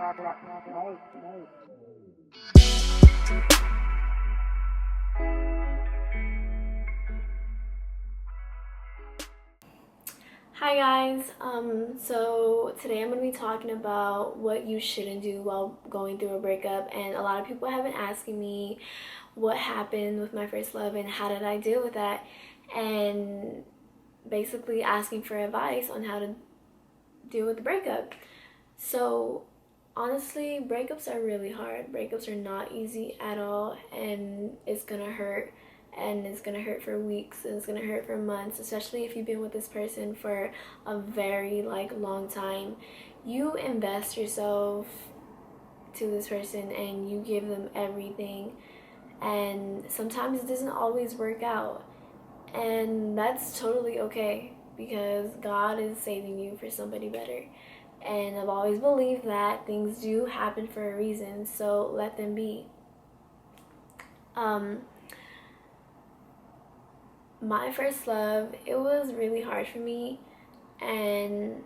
Hi guys, so today I'm going to be talking about what you shouldn't do while going through a breakup, and a lot of people have been asking me what happened with my first love and how did I deal with that, and basically asking for advice on how to deal with the breakup. So honestly, breakups are really hard. Breakups are not easy at all, and it's gonna hurt, and it's gonna hurt for weeks, and it's gonna hurt for months, especially if you've been with this person for a very long time. You invest yourself to this person and you give them everything, and sometimes it doesn't always work out, and that's totally okay because God is saving you for somebody better. And I've always believed that things do happen for a reason, so let them be. My first love, it was really hard for me, and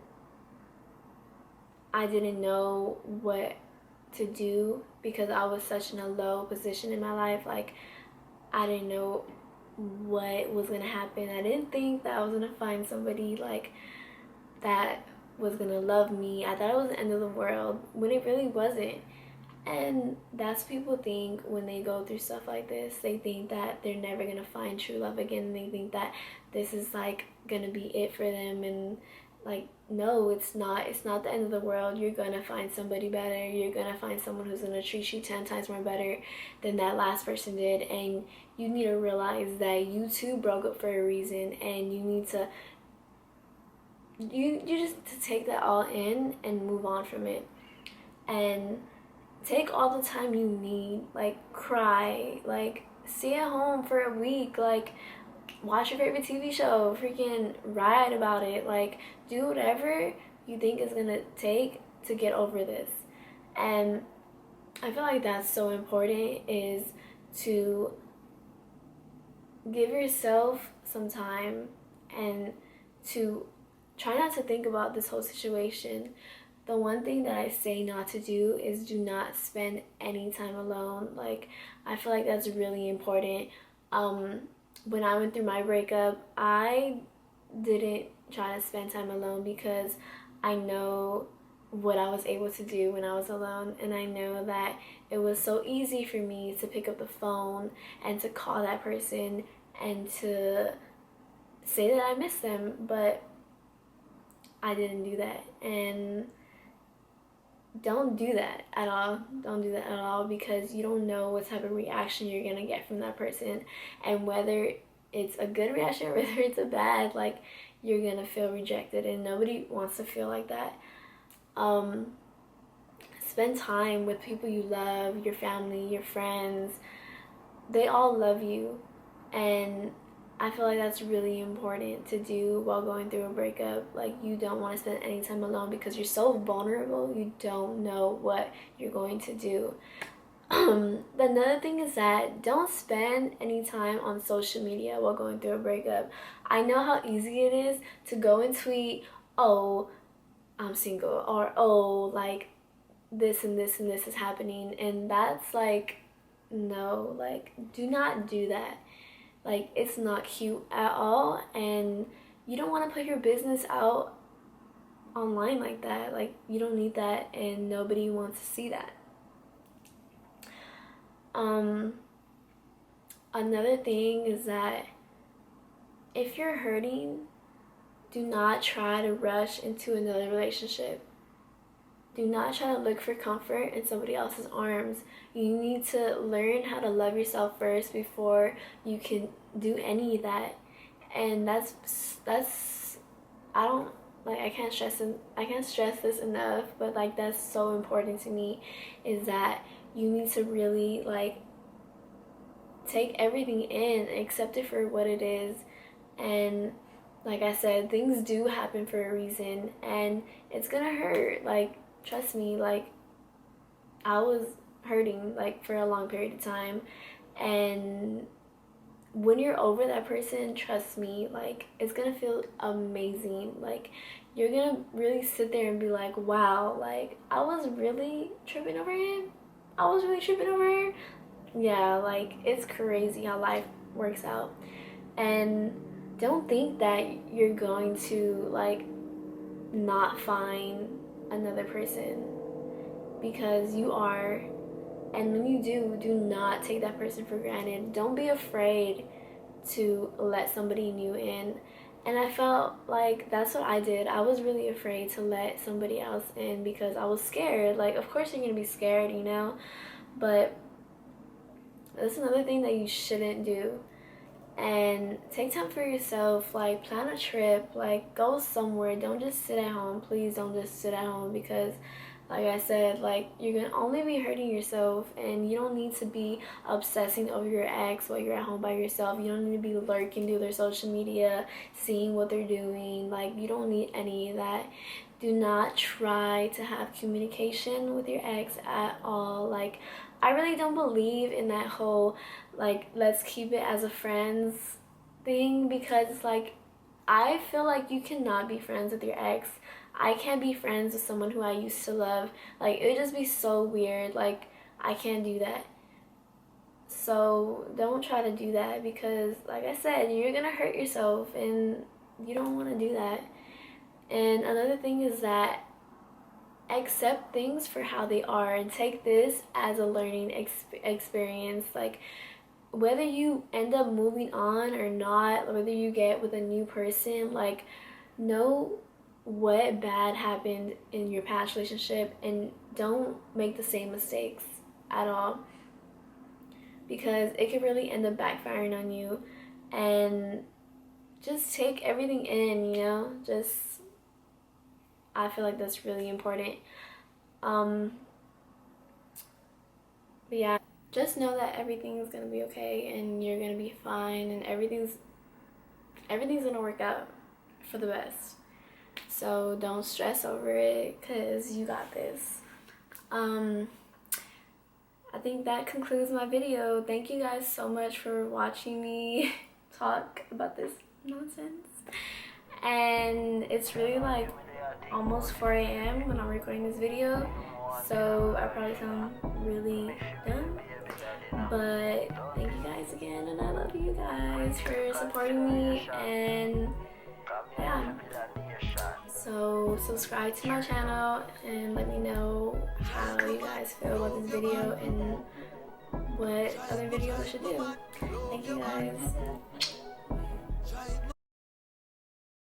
I didn't know what to do because I was such in a low position in my life. Like, I didn't know what was gonna happen. I didn't think that I was gonna find somebody that was gonna love me. I thought it was the end of the world when it really wasn't. And that's what people think when they go through stuff like this. They think that they're never gonna find true love again. They think that this is gonna be it for them, and no, it's not. It's not the end of the world. You're gonna find somebody better. You're gonna find someone who's gonna treat you 10 times more better than that last person did. And you need to realize that you too broke up for a reason, and you need to you just to take that all in and move on from it, and take all the time you need. Cry, stay at home for a week, watch your favorite TV show, freaking write about it, do whatever you think is gonna take to get over this. And I feel like that's so important, is to give yourself some time and to try not to think about this whole situation. The one thing that I say not to do is do not spend any time alone. I feel like that's really important. When I went through my breakup, I didn't try to spend time alone because I know what I was able to do when I was alone, and I know that it was so easy for me to pick up the phone and to call that person and to say that I miss them, but I didn't do that. And don't do that at all. Don't do that at all, because you don't know what type of reaction you're gonna get from that person, and whether it's a good reaction or whether it's a bad, you're gonna feel rejected, and nobody wants to feel like that. Spend time with people you love, your family, your friends. They all love you, and I feel like that's really important to do while going through a breakup. You don't want to spend any time alone because you're so vulnerable. You don't know what you're going to do. Another thing is that don't spend any time on social media while going through a breakup. I know how easy it is to go and tweet, oh, I'm single, or oh, this and this and this is happening, and that's no, do not do that. It's not cute at all, and you don't want to put your business out online like that. You don't need that, and nobody wants to see that. Another thing is that if you're hurting, do not try to rush into another relationship. Do not try to look for comfort in somebody else's arms. You need to learn how to love yourself first before you can do any of that. And that's I can't stress this enough, but that's so important to me, is that you need to really take everything in, accept it for what it is. And like I said, things do happen for a reason, and it's gonna hurt. Trust me, I was hurting for a long period of time, and when you're over that person, trust me, it's gonna feel amazing. you're gonna really sit there and be like, wow, like, I was really tripping over him? I was really tripping over her? Yeah, like, it's crazy how life works out. And don't think that you're going to, like, not find another person, because you are. And when you do not take that person for granted. Don't be afraid to let somebody new in. And I felt like that's what I did. I was really afraid to let somebody else in because I was scared. Like, of course you're gonna be scared, you know, but that's another thing that you shouldn't do. And take time for yourself. Like, plan a trip, like, go somewhere. Don't just sit at home. Please don't just sit at home, because like I said, like, you're gonna only be hurting yourself. And you don't need to be obsessing over your ex while you're at home by yourself. You don't need to be lurking through their social media, seeing what they're doing. Like, you don't need any of that. Do not try to have communication with your ex at all. Like, I really don't believe in that whole, like, let's keep it as a friends thing, because, like, I feel like you cannot be friends with your ex. I can't be friends with someone who I used to love. Like, it would just be so weird. Like, I can't do that. So don't try to do that, because like I said, you're gonna hurt yourself and you don't want to do that. And another thing is that accept things for how they are and take this as a learning experience. Like, whether you end up moving on or not, whether you get with a new person, like, know what bad happened in your past relationship and don't make the same mistakes at all, because it could really end up backfiring on you. And just take everything in, you know, just, I feel like that's really important. But yeah, just know that everything is gonna be okay and you're gonna be fine, and everything's gonna work out for the best. So don't stress over it, because you got this. I think that concludes my video. Thank you guys so much for watching me talk about this nonsense. And it's really like almost 4 a.m. when I'm recording this video, so I probably sound really dumb. But thank you guys again, and I love you guys for supporting me. And yeah, so subscribe to my channel and let me know how you guys feel about this video and what other videos I should do. Thank you guys.